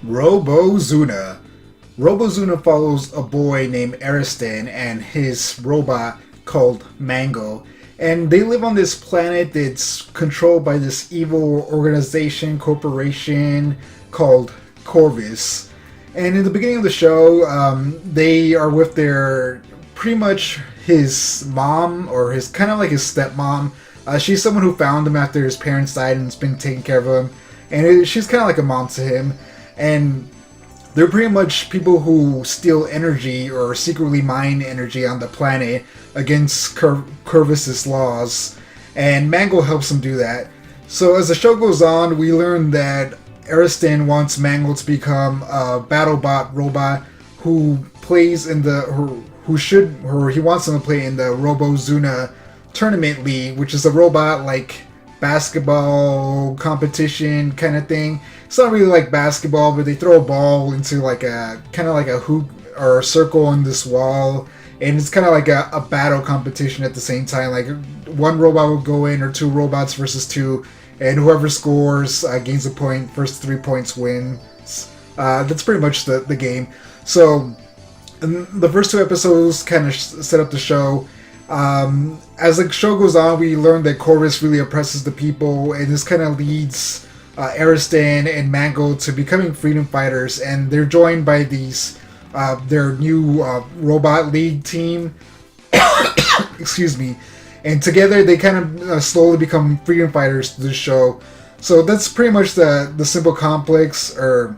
Robozuna. Robozuna follows a boy named Ariston and his robot called Mango. And they live on this planet that's controlled by this evil corporation called Corvus. And in the beginning of the show, they are with their pretty much his mom, or his kind of like his stepmom. She's someone who found him after his parents died and has been taking care of him. And she's kind of like a mom to him. And they're pretty much people who steal energy or secretly mine energy on the planet against Corvus's laws. And Mango helps them do that. So as the show goes on, we learn that Ariston wants Mango to become a BattleBot robot who plays in he wants him to play in the Robo Zuna tournament league, which is a robot like basketball competition kind of thing. It's not really like basketball, but they throw a ball into like a kind of like a hoop or a circle on this wall, and it's kind of like a battle competition at the same time. Like one robot will go in, or two robots versus two, and whoever scores gains a point. First 3 points wins. That's pretty much the game. So the first two episodes kind of set up the show. As the show goes on, we learn that Corvus really oppresses the people, and this kind of leads Ariston and Mango to becoming freedom fighters, and they're joined by their new robot league team. Excuse me. And together they kind of slowly become freedom fighters to the show. So that's pretty much the simple complex, or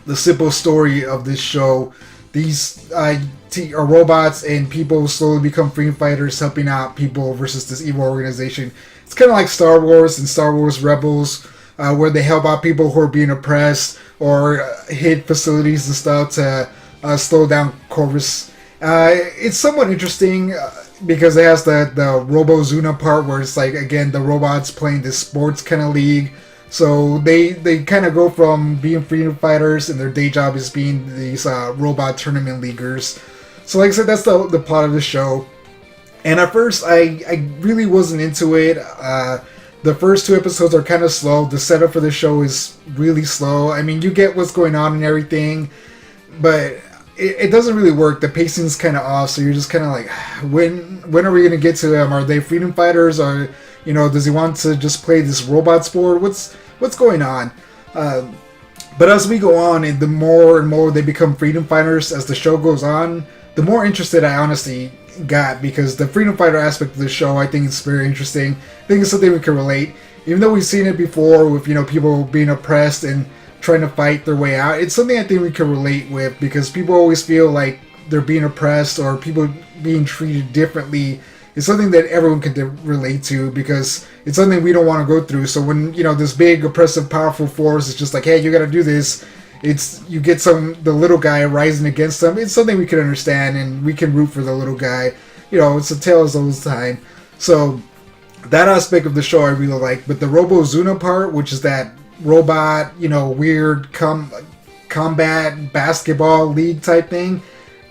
the simple story of this show. These robots and people slowly become freedom fighters, helping out people versus this evil organization. It's kind of like Star Wars and Star Wars Rebels, where they help out people who are being oppressed or hit facilities and stuff to slow down Corvus. It's somewhat interesting because it has the Robozuna part where it's like, again, the robots playing this sports kind of league. So they kind of go from being freedom fighters and their day job is being these robot tournament leaguers. So like I said, that's the plot of the show. And at first, I really wasn't into it. The first two episodes are kind of slow. The setup for the show is really slow. I mean, you get what's going on and everything, but it doesn't really work. The pacing's kind of off, so you're just kind of like, when are we going to get to them? Are they freedom fighters? Or, does he want to just play this robot sport? What's going on? But as we go on, and the more and more they become freedom fighters as the show goes on, the more interested I honestly got, because the freedom fighter aspect of the show, I think, is very interesting. I think it's something we can relate. Even though we've seen it before with, people being oppressed and trying to fight their way out, it's something I think we can relate with, because people always feel like they're being oppressed or people being treated differently. It's something that everyone can relate to, because it's something we don't want to go through. So when, this big, oppressive, powerful force is just like, hey, you got to do this, you get the little guy rising against them. It's something we can understand, and we can root for the little guy. It's a tale as old as time. So that aspect of the show I really like. But the Robo Zuna part, which is that robot, weird combat basketball league type thing,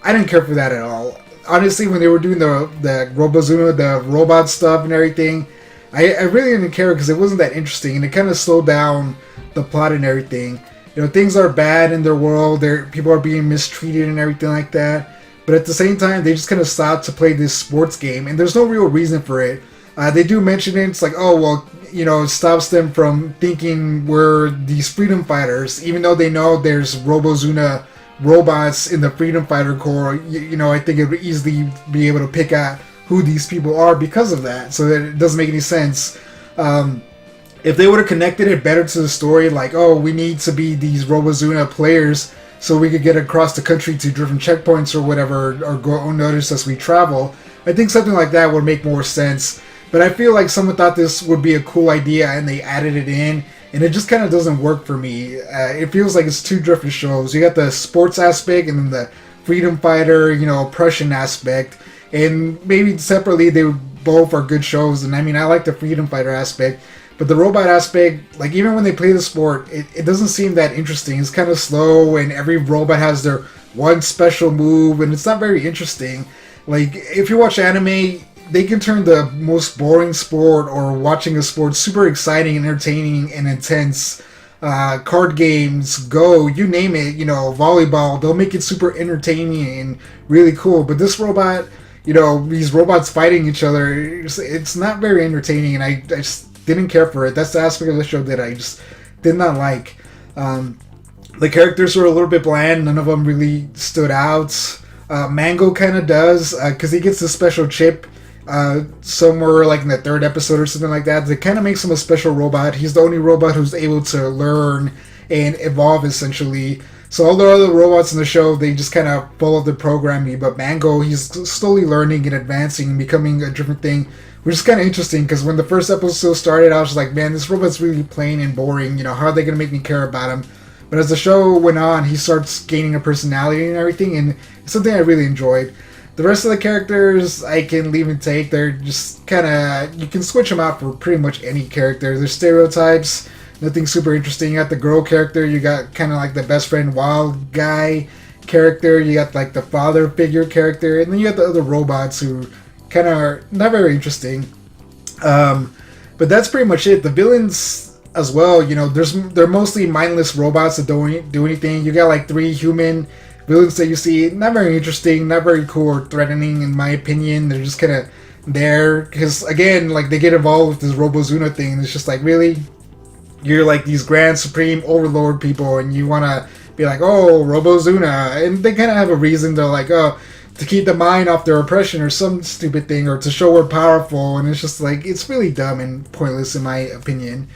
I didn't care for that at all. Honestly, when they were doing the Robozuna, the robot stuff and everything, I really didn't care, because it wasn't that interesting, and it kind of slowed down the plot and everything. Things are bad in their world, people are being mistreated and everything like that, but at the same time, they just kind of stopped to play this sports game, and there's no real reason for it. They do mention it, it's like, oh, well, it stops them from thinking we're these freedom fighters, even though they know there's Robozuna robots in the Freedom Fighter Corps. I think it would easily be able to pick out who these people are because of that, so that it doesn't make any sense. If they would have connected it better to the story, like, oh, we need to be these Robozuna players so we could get across the country to different checkpoints or whatever, or go unnoticed as we travel, I think something like that would make more sense. But I feel like someone thought this would be a cool idea and they added it in, and it just kind of doesn't work for me. It feels like it's two different shows. You got the sports aspect and then the freedom fighter, oppression aspect. And maybe separately they both are good shows. And I mean, I like the freedom fighter aspect. But the robot aspect, like, even when they play the sport, it doesn't seem that interesting. It's kind of slow, and every robot has their one special move, and it's not very interesting. Like, if you watch anime, they can turn the most boring sport or watching a sport super exciting and entertaining and intense. card games, Go, you name it, volleyball. They'll make it super entertaining and really cool. But this robot, these robots fighting each other, it's not very entertaining, and I just didn't care for it. That's the aspect of the show that I just did not like. The characters were a little bit bland. None of them really stood out. Mango kind of does, because he gets a special chip somewhere like in the third episode or something like that. It kind of makes him a special robot. He's the only robot who's able to learn and evolve, essentially. So all the other robots in the show, they just kind of follow the programming. But Mango, he's slowly learning and advancing and becoming a different thing, which is kind of interesting, because when the first episode started, I was just like, man, this robot's really plain and boring. How are they going to make me care about him? But as the show went on, he starts gaining a personality and everything, and it's something I really enjoyed. The rest of the characters, I can leave and take. They're just kind of, you can switch them out for pretty much any character. They're stereotypes, nothing super interesting. You got the girl character, you got kind of like the best friend wild guy character, you got like the father figure character, and then you got the other robots who kind of are not very interesting. But that's pretty much it. The villains as well, they're mostly mindless robots that don't do anything. You got like 3 human villains that you see, not very interesting, not very cool or threatening in my opinion. They're just kind of there because, again, like they get involved with this Robo Zuna thing, and it's just like, really, you're like these grand supreme overlord people, and you want to be like, oh, Robo Zuna, and they kind of have a reason. They're like, oh, to keep the mind off their oppression or some stupid thing, or to show we're powerful, and it's just like, it's really dumb and pointless in my opinion.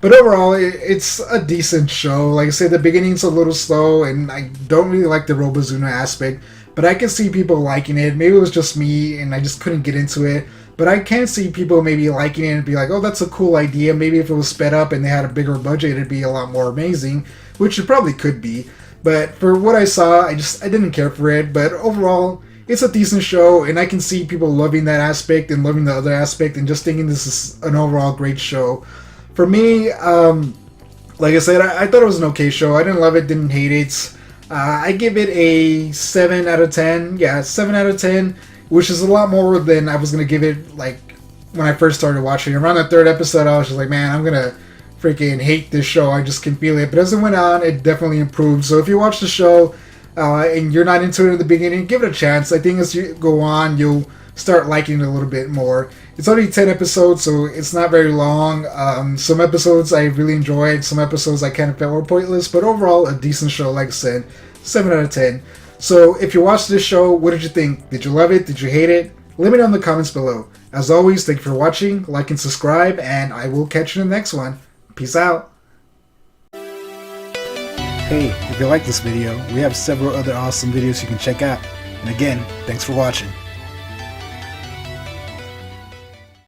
But overall, it's a decent show. Like I said, the beginning's a little slow, and I don't really like the Robozuna aspect. But I can see people liking it. Maybe it was just me, and I just couldn't get into it. But I can see people maybe liking it and be like, oh, that's a cool idea. Maybe if it was sped up and they had a bigger budget, it'd be a lot more amazing. Which it probably could be. But for what I saw, I didn't care for it. But overall, it's a decent show, and I can see people loving that aspect and loving the other aspect and just thinking this is an overall great show. For me, like I said, I thought it was an okay show. I didn't love it, didn't hate it. I give it a 7 out of 10. Yeah, 7 out of 10, which is a lot more than I was going to give it like when I first started watching. Around the 3rd episode, I was just like, man, I'm going to freaking hate this show. I just can feel it. But as it went on, it definitely improved. So if you watch the show and you're not into it in the beginning, give it a chance. I think as you go on, you'll start liking it a little bit more. It's only 10 episodes, so it's not very long. Some episodes I really enjoyed, some episodes I kind of felt were pointless, but overall a decent show. Like I said, 7 out of 10. So if you watched this show, what did you think? Did you love it? Did you hate it? Let me know in the comments below. As always, thank you for watching, like and subscribe, and I will catch you in the next one. Peace out. Hey, if you like this video, we have several other awesome videos you can check out. And again, thanks for watching.